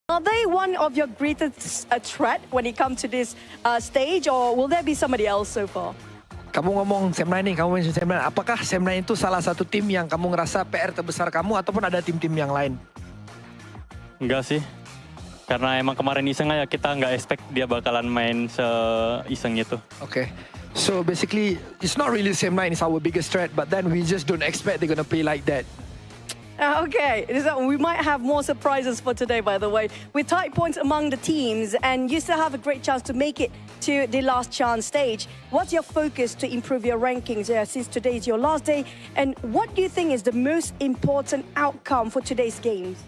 Are they one of your greatest threat when it comes to this stage, or will there be somebody else so far? Kamu ngomong Sam9 nih, kamu mention Sam9. Apakah Sam9 itu salah satu tim yang kamu ngerasa PR terbesar kamu ataupun ada tim-tim yang lain? Enggak sih. Karena emang kemarin iseng aja, kita nggak expect dia bakalan main seiseng itu. Okay. So basically, it's not really Sam9 is our biggest threat, but then we just don't expect they're gonna play like that. Okay, we might have more surprises for today, by the way. With tight points among the teams, and you still have a great chance to make it to the last chance stage. What's your focus to improve your rankings since today is your last day? And what do you think is the most important outcome for today's games?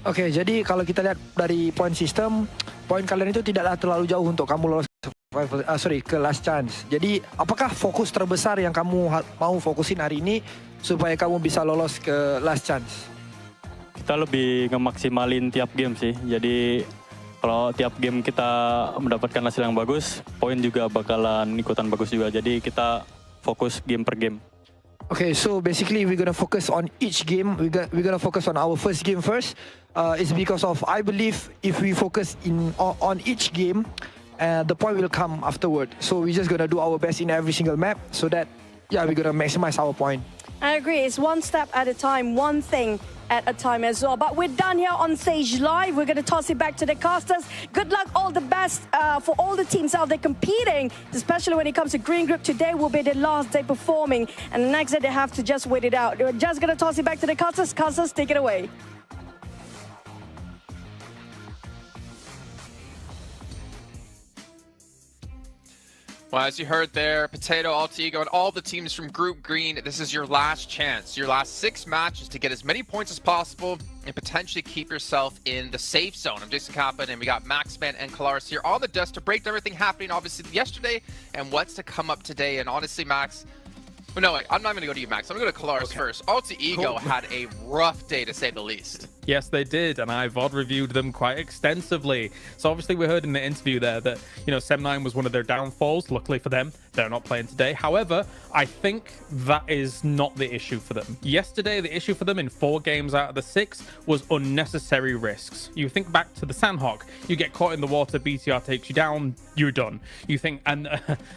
Okay, jadi kalau kita lihat dari point system, poin kalian itu tidaklah terlalu jauh untuk kamu lolos ke last chance. Jadi, apakah fokus terbesar yang kamu mau fokusin hari ini supaya kamu bisa lolos ke last chance? Kita lebih ngemaksimalin tiap game sih. Jadi kalau tiap game kita mendapatkan hasil yang bagus, poin juga bakalan ikutan bagus juga. Jadi kita fokus game per game. Okay, so basically we're gonna focus on each game. We're gonna focus on our first game first. It's because of I believe if we focus on each game, the point will come afterward. So we're just gonna do our best in every single map so that we're gonna maximize our point. I agree. It's one step at a time, one thing at a time as well. But we're done here on stage live. We're going to toss it back to the casters. Good luck, all the best for all the teams out there competing, especially when it comes to Green Group. Today will be the last day performing, and the next day they have to just wait it out. We're just going to toss it back to the casters. Casters, take it away. Well, as you heard there, Potato, Altigo, and all the teams from Group Green, this is your last chance, your last 6 matches to get as many points as possible and potentially keep yourself in the safe zone. I'm Jason Kaplan, and we got Maxman and Kalaris here on the desk to break down everything happening, obviously, yesterday and what's to come up today. And honestly, Max, well, no, wait, I'm not going to go to you, Max. I'm going to go to Kalaris first. Altigo had a rough day, to say the least. Yes, they did, and I VOD reviewed them quite extensively. So obviously we heard in the interview there that, Sem9 was one of their downfalls. Luckily for them, they're not playing today. However, I think that is not the issue for them. Yesterday, the issue for them in 4 games out of the 6 was unnecessary risks. You think back to the Sandhawk, you get caught in the water, BTR takes you down, you're done. You think, and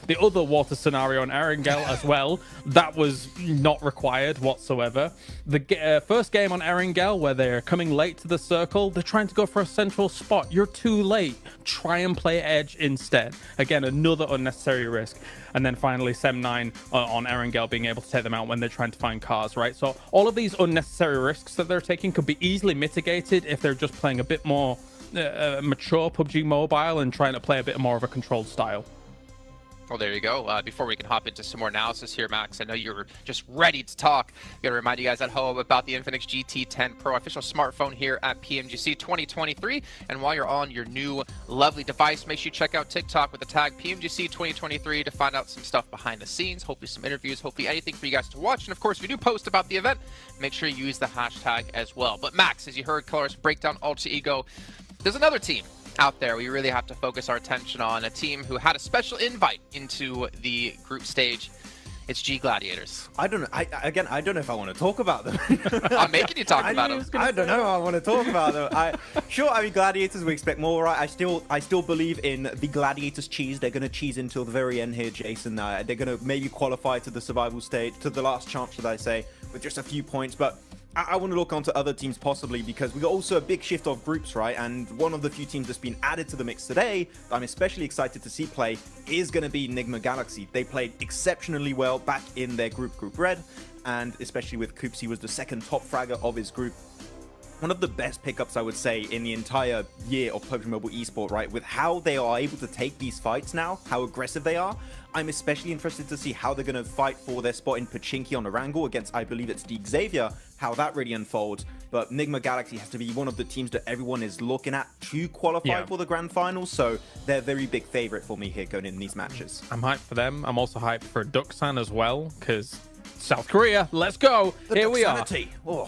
the other water scenario on Erangel as well, that was not required whatsoever. The first game on Erangel, where they're coming late to the circle, they're trying to go for a central spot. You're too late. Try and play edge instead. Again, another unnecessary risk. And then finally, Sem9 on Erangel being able to take them out when they're trying to find cars, right? So all of these unnecessary risks that they're taking could be easily mitigated if they're just playing a bit more mature PUBG Mobile and trying to play a bit more of a controlled style. Well, there you go. Before we can hop into some more analysis here, Max, I know you're just ready to talk. Got to remind you guys at home about the Infinix GT10 Pro official smartphone here at PMGC 2023. And while you're on your new lovely device, make sure you check out TikTok with the tag PMGC 2023 to find out some stuff behind the scenes, hopefully some interviews, hopefully anything for you guys to watch. And of course, if we do post about the event, make sure you use the hashtag as well. But Max, as you heard Kalaris break down Altigo, there's another team out there we really have to focus our attention on, a team who had a special invite into the group stage. It's G Gladiators. I don't know. I don't know if I want to talk about them. I'm making you talk about them. I don't know. I want to talk about them. I mean, Gladiators, we expect more, right? I still believe in the Gladiators cheese. They're going to cheese until the very end here, Jason. They're going to maybe qualify to the survival stage, to the last chance, should I say, with just a few points. But I want to look onto other teams possibly, because we got also a big shift of groups, right? And one of the few teams that's been added to the mix today, I'm especially excited to see play, is going to be Nigma Galaxy. They played exceptionally well back in their Group Red, and especially with Coops, he was the second top fragger of his group. One of the best pickups, I would say, in the entire year of PUBG Mobile Esport, right? With how they are able to take these fights now, how aggressive they are. I'm especially interested to see how they're going to fight for their spot in Pachinki on the Wrangle against, I believe it's the Xavier, how that really unfolds. But Nigma Galaxy has to be one of the teams that everyone is looking at to qualify for the Grand Finals, so they're a very big favorite for me here going in these matches. I'm hyped for them. I'm also hyped for Duxan as well, because South Korea, let's go. Here we are. Oh.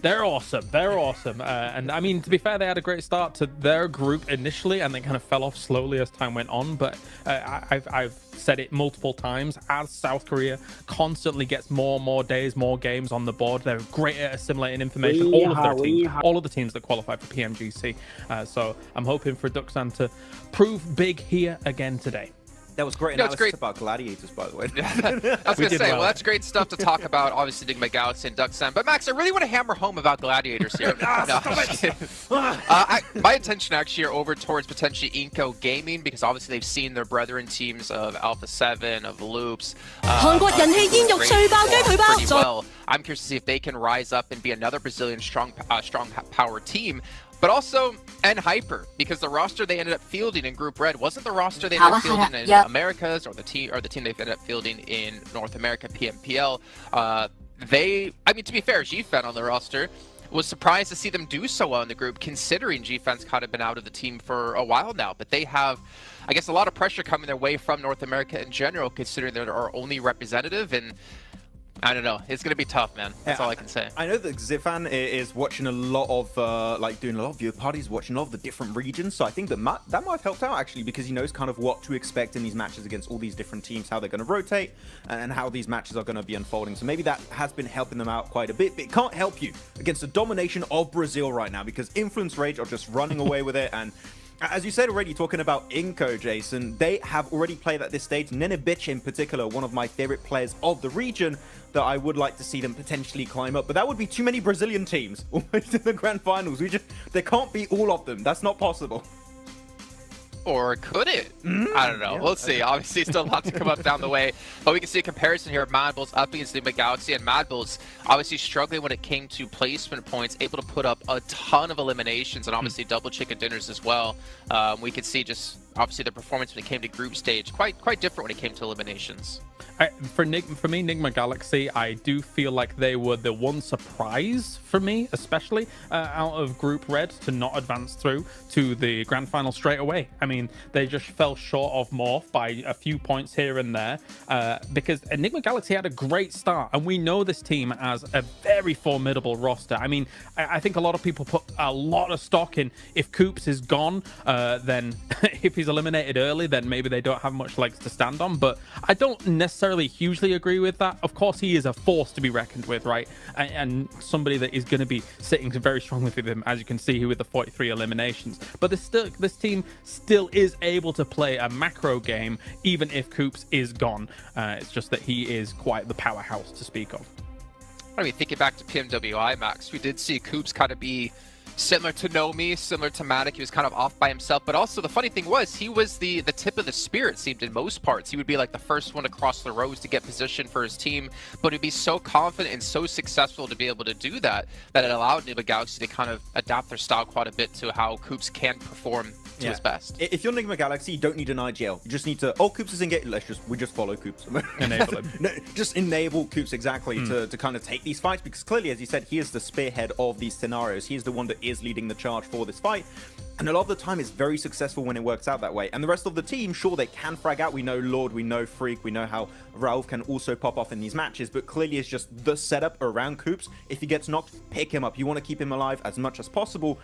They're awesome. They're awesome. And I mean, to be fair, they had a great start to their group initially, and they kind of fell off slowly as time went on. But I've said it multiple times, as South Korea constantly gets more and more days, more games on the board, they're great at assimilating information. All of their teams, all of the teams that qualify for PMGC. So I'm hoping for Duxan to prove big here again today. That was great analysis about gladiators, by the way. I was going to say, well, that's great stuff to talk about, obviously, Enigma Galaxy and Duxan. But, Max, I really want to hammer home about gladiators here. My attention actually are over towards potentially Inco Gaming, because obviously they've seen their brethren teams of Alpha 7, of Loops. Pretty well. I'm curious to see if they can rise up and be another Brazilian strong power team. But also, and Hyper, because the roster they ended up fielding in Group Red wasn't the roster they ended up fielding in Americas, or the team they ended up fielding in North America PMPL. I mean, to be fair, GFan on the roster was surprised to see them do so well in the group, considering GFan's kind of been out of the team for a while now. But they have, I guess, a lot of pressure coming their way from North America in general, considering they're our only representative. And I don't know. It's going to be tough, man. That's all I can say. I know that Zifan is watching a lot of, doing a lot of viewer parties, watching a lot of the different regions. So I think that might have helped out, actually, because he knows kind of what to expect in these matches against all these different teams, how they're going to rotate, and how these matches are going to be unfolding. So maybe that has been helping them out quite a bit. But it can't help you against the domination of Brazil right now, because Influence Rage are just running away with it. And as you said already, talking about Inco, Jason, they have already played at this stage. Nenebich in particular, one of my favorite players of the region, that I would like to see them potentially climb up. But that would be too many Brazilian teams almost in the grand finals. There can't be all of them. That's not possible. Or could it? I don't know. Yeah, we'll see. Obviously, still a lot to come up down the way. But we can see a comparison here of Mad Bulls up against Enigma Galaxy. And Mad Bulls obviously struggling when it came to placement points, able to put up a ton of eliminations and obviously double chicken dinners as well. We could see just obviously the performance when it came to group stage quite different when it came to eliminations. For me, Enigma Galaxy, I do feel like they were the one surprise for me, especially out of Group Red, to not advance through to the grand final straight away. I mean, they just fell short of Morph by a few points here and there, because Enigma Galaxy had a great start, and we know this team as a very formidable roster. I mean, I think a lot of people put a lot of stock in if Coops is gone, then if he's eliminated early, then maybe they don't have much legs to stand on. But I don't necessarily hugely agree with that. Of course, he is a force to be reckoned with, right? And somebody that is going to be sitting very strongly with him, as you can see here with the 43 eliminations. But this team still is able to play a macro game, even if Coops is gone. It's just that he is quite the powerhouse to speak of. I mean, thinking back to PMWI, Max, we did see Coops kind of be similar to Nomi, similar to Matic. He was kind of off by himself, but also the funny thing was he was the tip of the spear, it seemed, in most parts. He would be like the first one to cross the rows to get position for his team, but he'd be so confident and so successful to be able to do that it allowed Enigma Galaxy to kind of adapt their style quite a bit to how Coops can perform to his best. If you're Enigma Galaxy, you don't need an IGL. You just need to, Coops is engaged, we just follow Coops. Enable him. No, just enable Coops, exactly, to kind of take these fights, because clearly, as you said, he is the spearhead of these scenarios. He is the one that is leading the charge for this fight. And a lot of the time, it's very successful when it works out that way. And the rest of the team, sure, they can frag out. We know Lord, we know Freak, we know how Ralph can also pop off in these matches, but clearly it's just the setup around Coops. If he gets knocked, pick him up. You want to keep him alive as much as possible,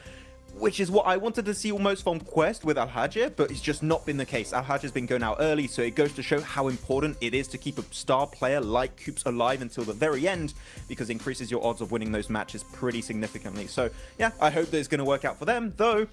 which is what I wanted to see almost from Quest with Al-Hajj, but it's just not been the case. Al-Hajj has been going out early, so it goes to show how important it is to keep a star player like Coops alive until the very end, because it increases your odds of winning those matches pretty significantly. So yeah, I hope that it's going to work out for them, though.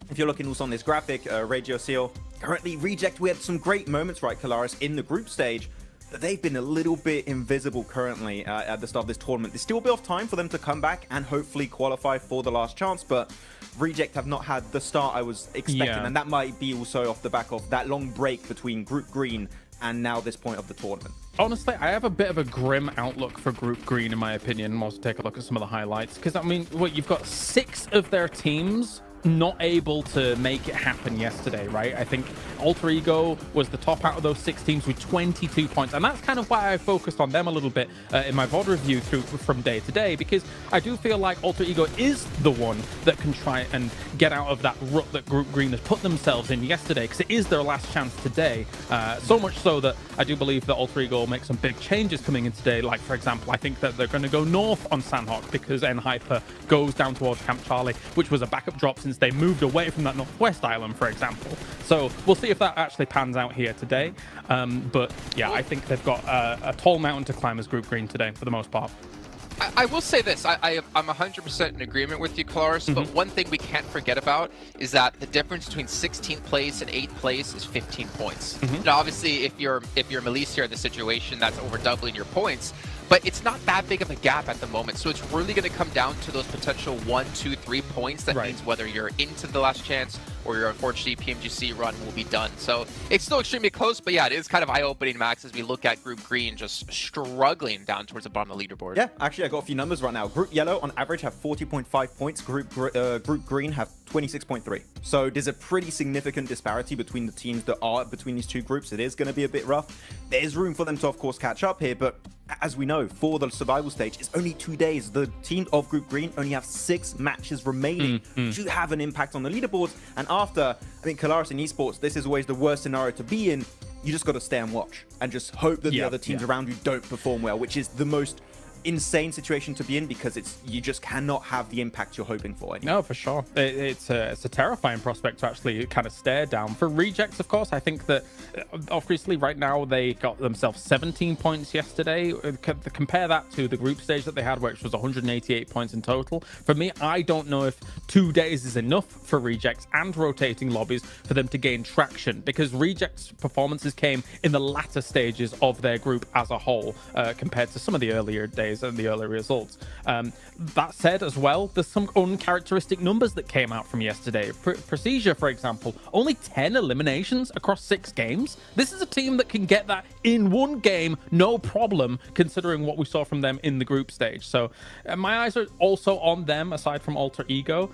If you're looking also on this graphic, Radio Seal, currently Reject, we had some great moments, right, Kalaris, in the group stage, but they've been a little bit invisible currently at the start of this tournament. There's still a bit of time for them to come back and hopefully qualify for the last chance, but Reject have not had the start I was expecting, and that might be also off the back of that long break between Group Green and now this point of the tournament. Honestly, I have a bit of a grim outlook for Group Green, in my opinion. We'll also take a look at some of the highlights, because, I mean, you've got 6 of their teams not able to make it happen yesterday, right? I think Alter Ego was the top out of those 6 teams with 22 points, and that's kind of why I focused on them a little bit in my VOD review from day to day, because I do feel like Alter Ego is the one that can try and get out of that rut that Group Green has put themselves in yesterday, because it is their last chance today. So much so that I do believe that Alter Ego will make some big changes coming in today. Like, for example, I think that they're going to go north on Sandhawk because N-Hyper goes down towards Camp Charlie, which was a backup drop since they moved away from that northwest island, for example. So we'll see if that actually pans out here today. But yeah, I think they've got a tall mountain to climb as Group Green today for the most part. I will say this, I'm 100% in agreement with you, Klaus, but one thing we can't forget about is that the difference between 16th place and 8th place is 15 points. Now, obviously, if you're Melise here in the situation, that's over doubling your points, but it's not that big of a gap at the moment, so it's really going to come down to those potential 1, 2, 3 points. That means whether you're into the last chance or your unfortunately PMGC run will be done. So it's still extremely close, but yeah, it is kind of eye-opening, Max, as we look at Group Green just struggling down towards the bottom of the leaderboard. Yeah, actually, I got a few numbers right now. Group Yellow, on average, have 40.5 points. Group Green have 26.3. So there's a pretty significant disparity between the teams that are between these two groups. It is going to be a bit rough. There's room for them to, of course, catch up here, but as we know, for the survival stage, it's only 2 days. The team of Group Green only have 6 matches remaining to have an impact on the leaderboards. And after, I think, Kalaris in esports, this is always the worst scenario to be in. You just got to stay and watch and just hope that the other teams around you don't perform well, which is the most insane situation to be in, because you just cannot have the impact you're hoping for anymore. No, for sure. It's a terrifying prospect to actually kind of stare down. For Rejects, of course, I think that obviously right now they got themselves 17 points yesterday. Compare that to the group stage that they had, which was 188 points in total. For me, I don't know if 2 days is enough for Rejects and rotating lobbies for them to gain traction, because Rejects' performances came in the latter stages of their group as a whole, compared to some of the earlier days and the early results. That said, as well, there's some uncharacteristic numbers that came out from yesterday. Procedure, for example, only 10 eliminations across 6 games. This is a team that can get that in 1 game, no problem, considering what we saw from them in the group stage. So my eyes are also on them, aside from Alter Ego,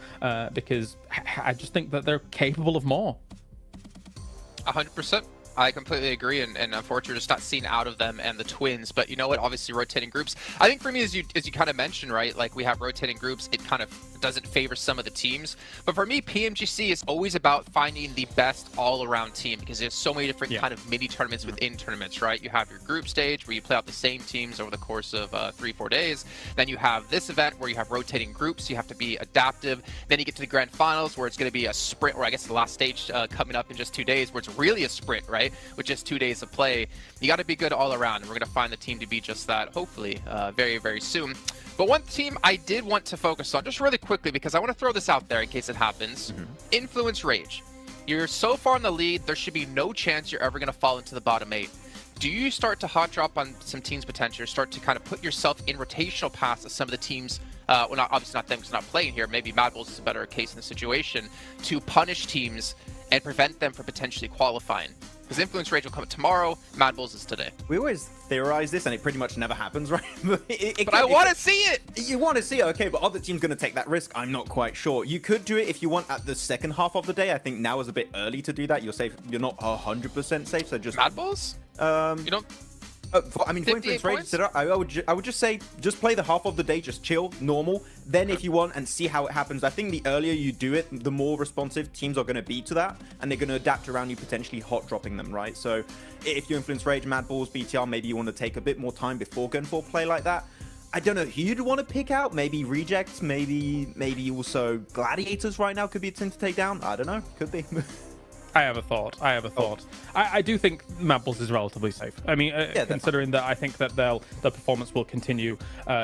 because I just think that they're capable of more. 100%. I completely agree, and unfortunately just not seen out of them and the Twins. But you know what, obviously rotating groups, I think for me, as you kind of mentioned, right, like we have rotating groups, it kind of doesn't favor some of the teams. But for me, PMGC is always about finding the best all-around team, because there's so many different kind of mini tournaments within tournaments, right? You have your group stage where you play out the same teams over the course of 3-4 days. Then you have this event where you have rotating groups, you have to be adaptive. Then you get to the grand finals where it's going to be a sprint, or I guess the last stage coming up in just 2 days, where it's really a sprint, right? With just 2 days of play. You got to be good all around, and we're going to find the team to be just that, hopefully, very, very soon. But one team I did want to focus on, just really quickly, because I want to throw this out there in case it happens. Influence Rage. You're so far in the lead, there should be no chance you're ever going to fall into the bottom 8. Do you start to hot drop on some teams' potential, start to kind of put yourself in rotational paths of some of the teams, well, obviously not them because they're not playing here, maybe Mad Bulls is a better case in the situation, to punish teams and prevent them from potentially qualifying? Because Influence Rage will come tomorrow, Mad Bulls is today. We always theorize this, and it pretty much never happens, right? But I want to see it! You want to see it, okay, but are the teams going to take that risk? I'm not quite sure. You could do it if you want at the second half of the day. I think now is a bit early to do that. You're safe. You're not 100% safe, so just... Mad Bulls? You don't... I mean, for Influence Rage, I would just say, just play the half of the day, just chill, normal. Then if you want, and see how it happens. I think the earlier you do it, the more responsive teams are going to be to that, and they're going to adapt around you, potentially hot dropping them, right? So if you Influence Rage, Mad Bulls, BTR, maybe you want to take a bit more time before going for a play like that. I don't know who you'd want to pick out. Maybe Rejects, maybe also Gladiators right now could be a team to take down. I don't know. Could be. I have a thought. I do think Mad Bulls is relatively safe. I mean, considering that I think that their performance will continue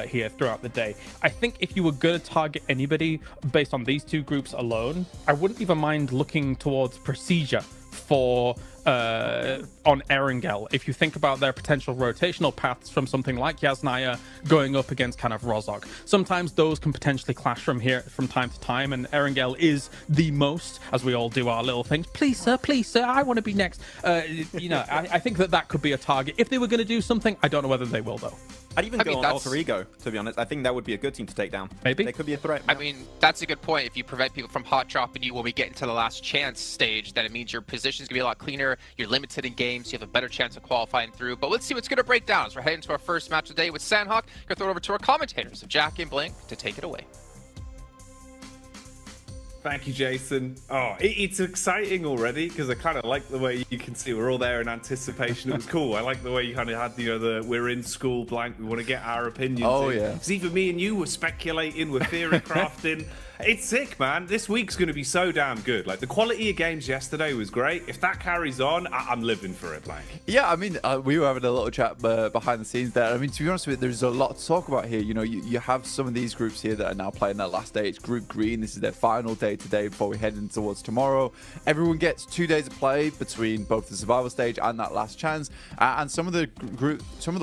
here throughout the day. I think if you were going to target anybody based on these 2 groups alone, I wouldn't even mind looking towards Procedure for on Erangel. If you think about their potential rotational paths from something like Yasnaya going up against kind of Rozhok, sometimes those can potentially clash from time to time, and Erangel is the most, as we all do our little things. Please, sir, I want to be next. I think that could be a target. If they were going to do something, I don't know whether they will, though. I'd even go on Alter Ego, to be honest. I think that would be a good team to take down. Maybe. They could be a threat. I mean, that's a good point. If you prevent people from hot dropping you when we get into the last chance stage, then it means your position's going to be a lot cleaner. You're limited in games. You have a better chance of qualifying through. But let's see what's going to break down as we're heading to our first match of the day with Sandhawk. Going to throw it over to our commentators of Jackie and Blink to take it away. Thank you, Jason. Oh, it's exciting already because I kind of like the way you can see we're all there in anticipation. It was cool. I like the way you kind of had, the we're in school blank. We want to get our opinions. Oh, in. yeah. Because even me and you were speculating, we're theory crafting. It's sick, man. This week's going to be so damn good. Like, the quality of games yesterday was great. If that carries on, I'm living for it, Blank. Yeah, I mean, we were having a little chat behind the scenes there. I mean, to be honest with you, there's a lot to talk about here. You know, you have some of these groups here that are now playing their last day. It's Group Green. This is their final day today before we head in towards tomorrow. Everyone gets 2 days of play between both the survival stage and that last chance. And some of the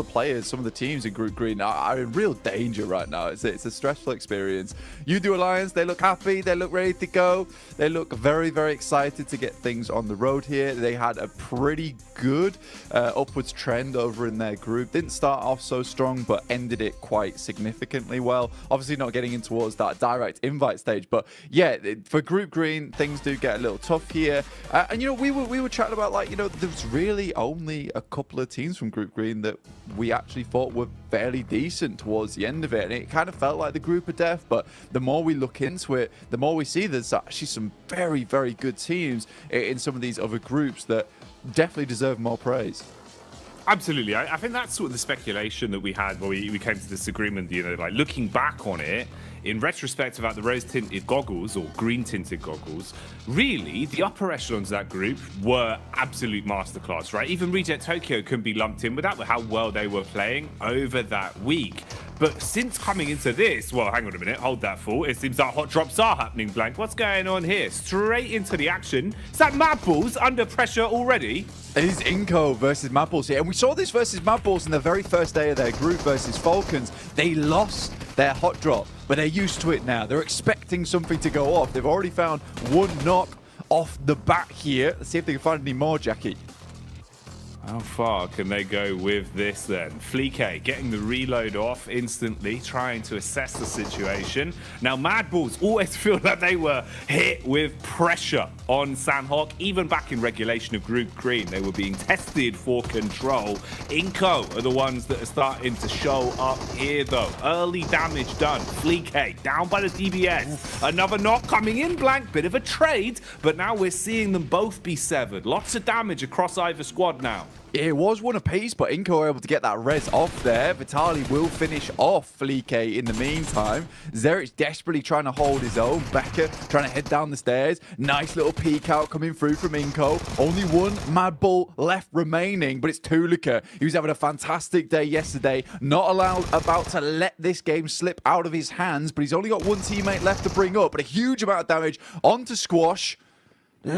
players, some of the teams in Group Green are in real danger right now. It's a stressful experience. You do Alliance, they look happy, they look ready to go, they look very, very excited to get things on the road here. They had a pretty good upwards trend over in their group. Didn't start off so strong, but ended it quite significantly well. Obviously not getting in towards that direct invite stage, but yeah, for Group Green, things do get a little tough here. And we were chatting about, like, there's really only a couple of teams from Group Green that we actually thought were fairly decent towards the end of it, and it kind of felt like the group of death. But the more we look into it, the more we see there's actually some very, very good teams in some of these other groups that definitely deserve more praise. Absolutely. I think that's sort of the speculation that we had when we came to this agreement, like looking back on it, in retrospect about the rose-tinted goggles or green-tinted goggles, really, the upper echelons of that group were absolute masterclass, right? Even Reject Tokyo couldn't be lumped in with that, with how well they were playing over that week. But since coming into this, well, hang on a minute, hold that thought. It seems that hot drops are happening, Blank. What's going on here? Straight into the action. Is that Mad Balls under pressure already? It is Inco versus Mad Balls here. And we saw this versus Mad Balls in the very first day of their group versus Falcons. They lost their hot drop, but they're used to it now. They're expecting something to go off. They've already found one knock off the bat here. Let's see if they can find any more, Jackie. How far can they go with this then? Fleek getting the reload off instantly, trying to assess the situation. Now, Mad Balls always feel like they were hit with pressure on Sandhawk. Even back in regulation of Group Green, they were being tested for control. Inco are the ones that are starting to show up here, though. Early damage done. Fleek down by the DBS. Oof. Another knock coming in, Blank. Bit of a trade, but now we're seeing them both be severed. Lots of damage across either squad now. It was one apiece, but Inco were able to get that res off there. Vitali will finish off Fleek in the meantime. Zerich desperately trying to hold his own. Becker trying to head down the stairs. Nice little peek out coming through from Inco. Only one Mad Bull left remaining, but it's Tulika. He was having a fantastic day yesterday. Not about to let this game slip out of his hands, but he's only got one teammate left to bring up. But a huge amount of damage onto Squash.